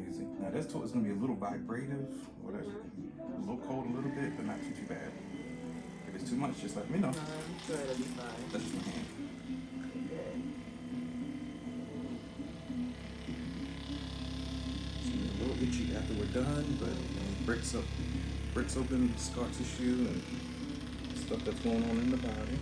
crazy. Now this tool is gonna be a little vibrative, or that's a little cold a little bit, but not too bad. If it's too much, just let me know. I'm sure it'll be fine. That's just my hand. Good. It's gonna be a little itchy after we're done, but breaks open scar tissue and stuff that's going on in the body.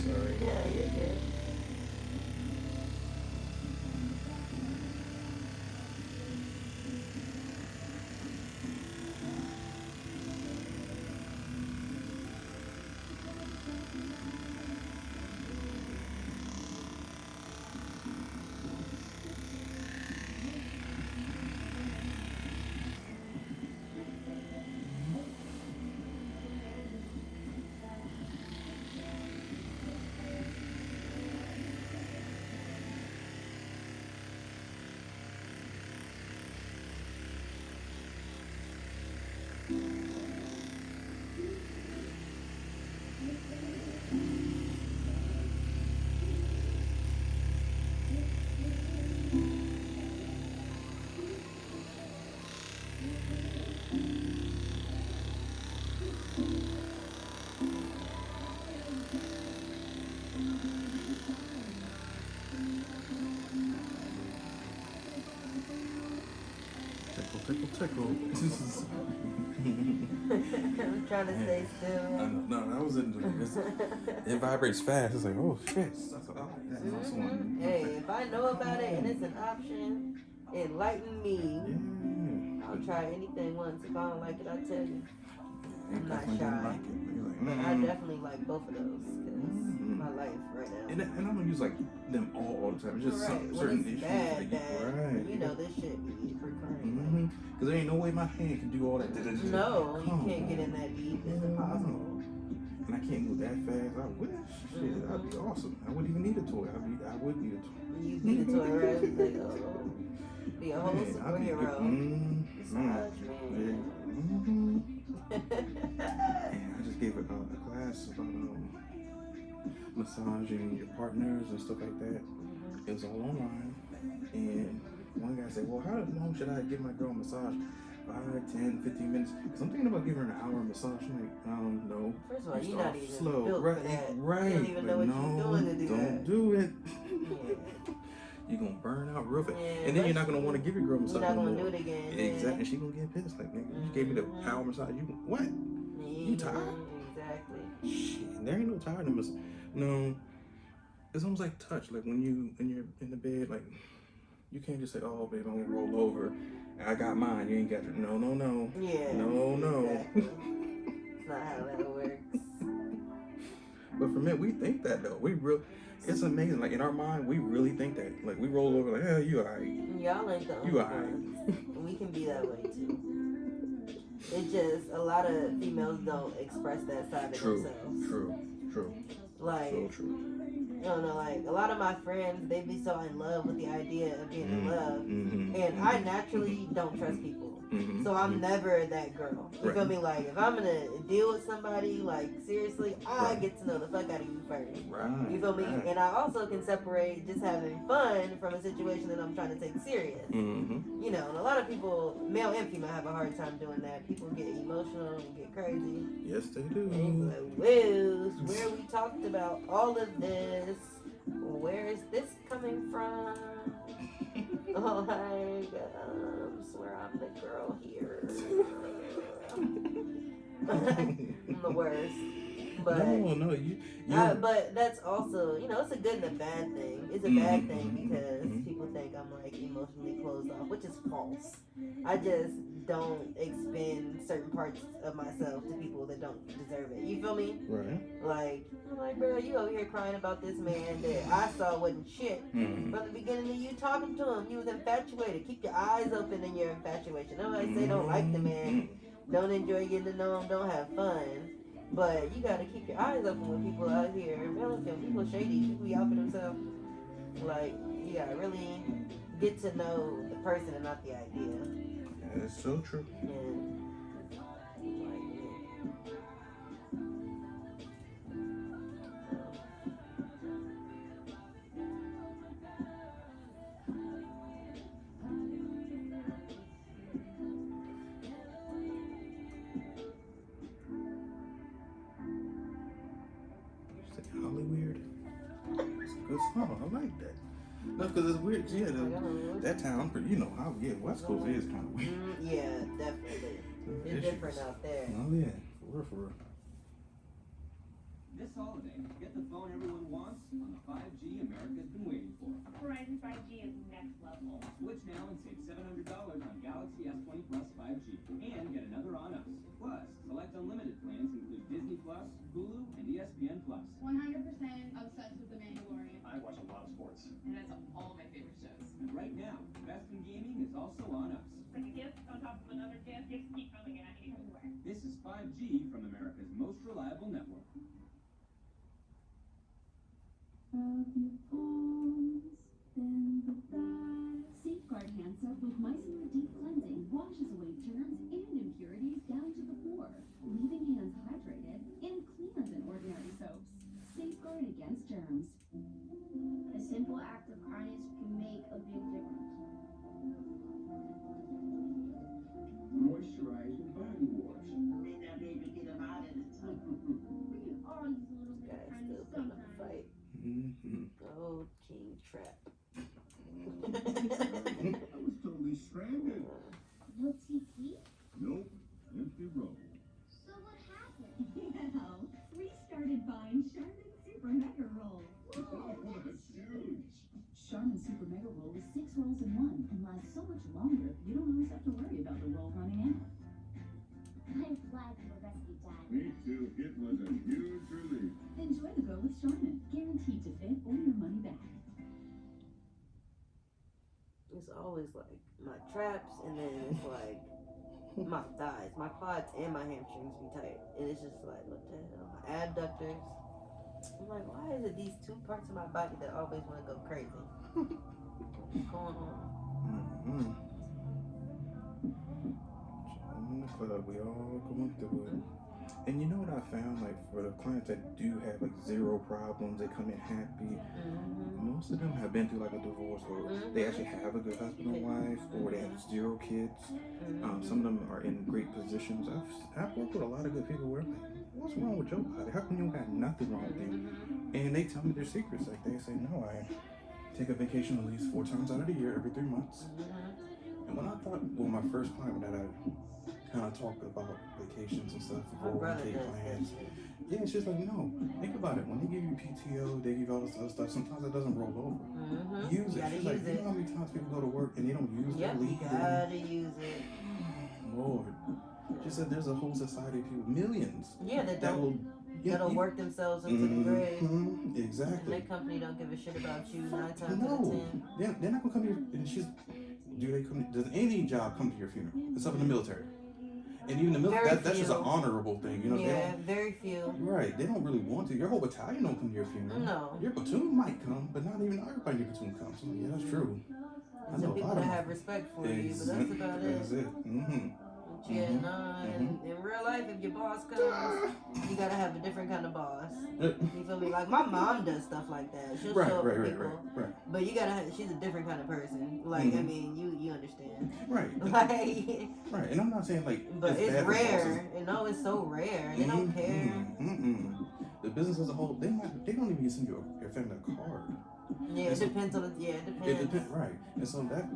Sorry. Yeah, you're good. Tickle. I'm trying to stay still. No, that was it. It vibrates fast. It's like, oh shit. That's what I like. That's also one. Hey, if I know about it and it's an option, enlighten me. Yeah. I'll try anything once. If I don't like it, I'll tell you. I'm not Definitely shy. didn't like it. But you're like, But I definitely like both of those because my life right now. And I'm gonna use like them all the time. It's just Right. certain When it's issues bad, that get right. you know this shit be recurring. Because there ain't no way my hand can do all that. No, you can't get in that deep. It's impossible. And I can't move that fast. I wish. Shit, that'd be awesome. I wouldn't even need a toy. I would need a toy. You be the toy, right? Like, oh, be a whole superhero. Smudge, man. And I just gave a class about massaging your partners and stuff like that. It was all online. And one guy said, well, how long should I give my girl a massage? 5, 10, 15 minutes? Because I'm thinking about giving her an hour massage. I'm like, no. First of all, you're start not even slow. built Right, for that. right. You don't even know what you're doing to do don't that. do it. Yeah. You're going to burn out real fast. Yeah, and then you're not going to want to give your girl a massage. You're not no going to more. do it again. Exactly. Yeah. And she's going to get pissed. Like, nigga, you gave me the power massage. You what? You tired? Exactly. Shit, there ain't no tiredness. No. It's almost like touch. Like when you're in the bed, like you can't just say, "Oh, babe, I'm gonna roll over. I got mine. You ain't got your." No. Yeah. No. Exactly. It's not how that works. But for men, we think that though. It's amazing. Like in our mind, we really think that. Like we roll over, like, "Yeah, you alright." Y'all ain't the only You alright. ones. We can be that way too. It's just a lot of females don't express that side of themselves. True. Like, So true. I don't know, like a lot of my friends, they be so in love with the idea of being in love, and I naturally don't trust people. So I'm never that girl. You feel me? Like if I'm gonna deal with somebody, like seriously, I get to know the fuck out of you first. Right. You feel me? And I also can separate just having fun from a situation that I'm trying to take serious. You know, and a lot of people, male and female, have a hard time doing that. People get emotional and get crazy. Yes, they do. And you be like, whoa, where we talked about all of this. Where is this coming from? Like, swear I'm the girl here. I'm the worst. But no, you but that's also, you know, it's a good and a bad thing. It's a bad thing because people think I'm like emotionally closed off, which is false. I just don't expend certain parts of myself to people that don't deserve it. You feel me? Right. Like, I'm like, bro, you over here crying about this man that I saw wasn't shit. From the beginning of you talking to him, you was infatuated. Keep your eyes open in your infatuation. Nobody say don't like the man, don't enjoy getting to know him, don't have fun. But you gotta keep your eyes open with people out here. People shady, people be out for themselves. Like, you gotta really get to know the person and not the idea. That's so true. And, Holly weird. It's a good song. I like that. No, because it's weird. Yeah, that town, you know how, West Coast is kind of weird. Yeah, definitely. It's different out there. Oh, yeah. For real. This holiday, get the phone everyone wants on the 5G America's been waiting for. Verizon 5G is next level. Switch now and save $700 on Galaxy S20 Plus 5G and get another on us. Plus, select unlimited plans include Disney Plus, Hulu, and ESPN Plus. 100% obsessed with The Mandalorian. I watch a lot of sports. And that's all of my favorite shows. And right now, Best in Gaming is also on us. Like a gift on top of another gift. Gifts keep coming at you everywhere. This is 5G from America's most reliable network. Rub your palms, then the thighs. Safeguard hand soap with micellar deep cleansing washes away germs and impurities down to the pore, leaving hands hydrated and cleaner than ordinary soaps. Safeguard against germs. A simple act of kindness can make a big difference. Moisturizing body wash. Make that baby get him out in the tub. We can all use a little bit of kindness sometimes. Fight. Oh, King Trap. I was totally stranded. No TP? Nope, empty road. So what happened? Well, we started buying Charmin Super Mega Roll. Oh, that's huge. Charmin Super Mega Roll is 6 rolls in one and lasts so much longer you don't always have to worry about the roll running out. I'm glad you were rescued, Dad. Me too. It was a huge relief. Enjoy the go with Charmin, guaranteed to fit or your money back. It's always like my traps, and then it's like my thighs, my quads, and my hamstrings be tight. And it's just like, what the hell? My abductors. I'm like, why is it these two parts of my body that always want to go crazy? What's going on? In the club, we all going through it. And you know what I found? Like, for the clients that do have like zero problems, they come in happy. Most of them have been through like a divorce, or they actually have a good husband and wife, or they have 0 kids. Some of them are in great positions. I've worked with a lot of good people where I'm like, what's wrong with your body? How come you got nothing wrong with you? And they tell me their secrets. Like, they say, no, I take a vacation at least 4 times out of the year, every 3 months. And when I thought, my first client that I kind of talked about vacations and stuff, 401k plans. Yeah, it's just like, no, think about it. When they give you PTO, they give you all this other stuff. Sometimes it doesn't roll over. Use it. She's like, you know how many times people go to work and they don't use their leave? You gotta use it. Lord. She said there's a whole society of people, millions. Yeah, that'll work themselves into the grave. Exactly. And that company don't give a shit about you 9 times out of 10. They're not gonna come to you. And does any job come to your funeral? Except in the military. And even the military, that's just an honorable thing, you know. Yeah, very few. Right, they don't really want to. Your whole battalion don't come to your funeral. No. Your platoon might come, but not even everybody in your platoon comes. So, yeah, that's true. I know Some people that have respect for you, but that's about it. That's it. In real life, if your boss comes, you gotta have a different kind of boss. You feel me? Like, my mom does stuff like that. She'll show up for people. Right. But you gotta have, she's a different kind of person. Like, I mean, you understand. Right. Like, right. And I'm not saying, like, but it's rare. And no, it's so rare. They don't care. The business as a whole, they don't even send your family a card. Yeah, it depends on the, it depends. Right. And so that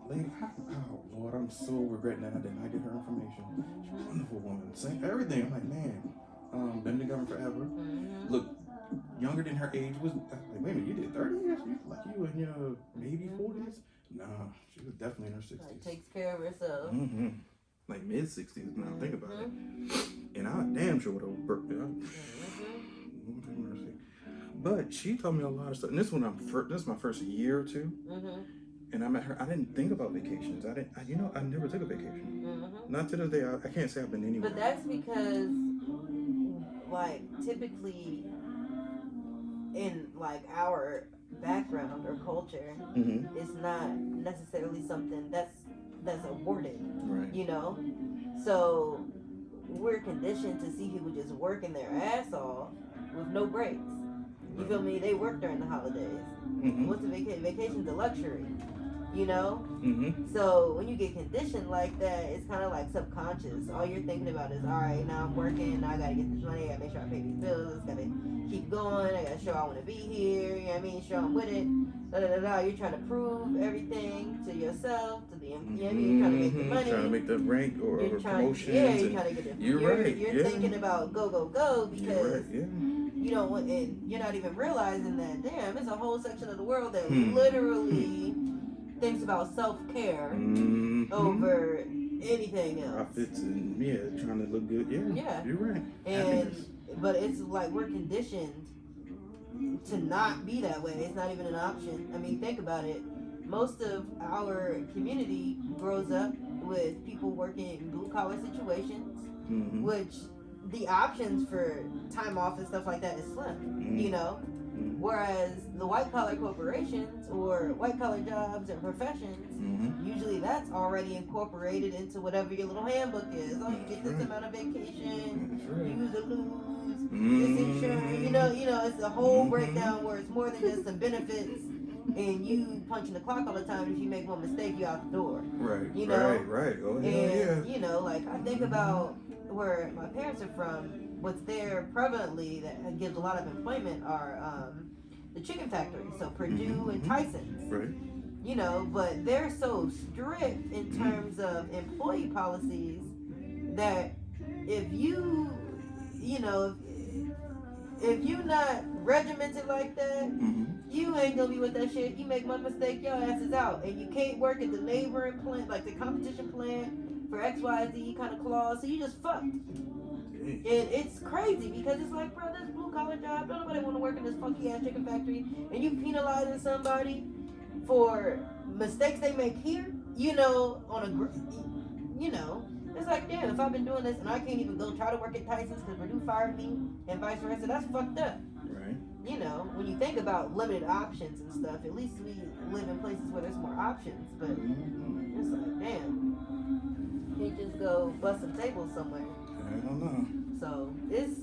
lady, oh Lord, I'm so regretting that I did not get her information. She's a wonderful woman. Saying everything. I'm like, man, been together forever. Look, younger than her age was, like, wait a minute, you did 30 years? Like you in your maybe 40s? No, she was definitely in her 60s. Like, takes care of herself. like mid-60s now. Think about it. And I damn sure would have worked it out. But she told me a lot of stuff. And this is my first year or two. And I met her. I didn't think about vacations. I never took a vacation. Not to this day. I can't say I've been anywhere. But that's because, like, typically in like our background or culture, it's not necessarily something that's awarded. Right. You know, so we're conditioned to see people just working their ass off with no breaks. You feel me? They work during the holidays. What's a vacation? Vacation's a luxury. You know? So when you get conditioned like that, it's kind of like subconscious. All you're thinking about is, all right, now I'm working, now I gotta get this money, I gotta make sure I pay these bills, gotta keep going, I gotta show I wanna be here, you know what I mean? Show I'm with it. You're trying to prove everything to yourself, to the, you know what I mean? You're trying to make the money. Trying to make the rank or promotions. You're trying to get the, you're right. thinking about go because you're right. you don't want, and you're not even realizing that, damn, it's a whole section of the world that literally thinks about self-care over anything else. Profits and trying to look good. Yeah. You're right. But it's like we're conditioned to not be that way. It's not even an option. I mean, think about it. Most of our community grows up with people working in blue-collar situations, which the options for time off and stuff like that is slim, you know? Whereas the white-collar corporations or white-collar jobs and professions, usually that's already incorporated into whatever your little handbook is. Oh, you get this amount of vacation, use or lose, this insurance, you know, it's a whole breakdown where it's more than just some benefits and you punching the clock all the time. If you make one mistake, you're out the door. Right, you know? Right. Oh, and, you know, like, I think about where my parents are from, what's there prevalently that gives a lot of employment are the chicken factories, so Purdue and Tyson's. Right. You know, but they're so strict in terms of employee policies that if you know, if you're not regimented like that, you ain't gonna be with that shit. You make one mistake, your ass is out. And you can't work at the neighboring plant, like the competition plant for XYZ kind of clause, so you just fucked. And it's crazy because it's like, bro, this blue collar job, don't nobody want to work in this funky ass chicken factory, and you penalizing somebody for mistakes they make here, you know, you know, it's like, damn, if I've been doing this and I can't even go try to work at Tyson's because Purdue fired me and vice versa, that's fucked up. Right. You know, when you think about limited options and stuff, at least we live in places where there's more options, but it's like, damn, you can't just go bust some tables somewhere. I don't know. So it's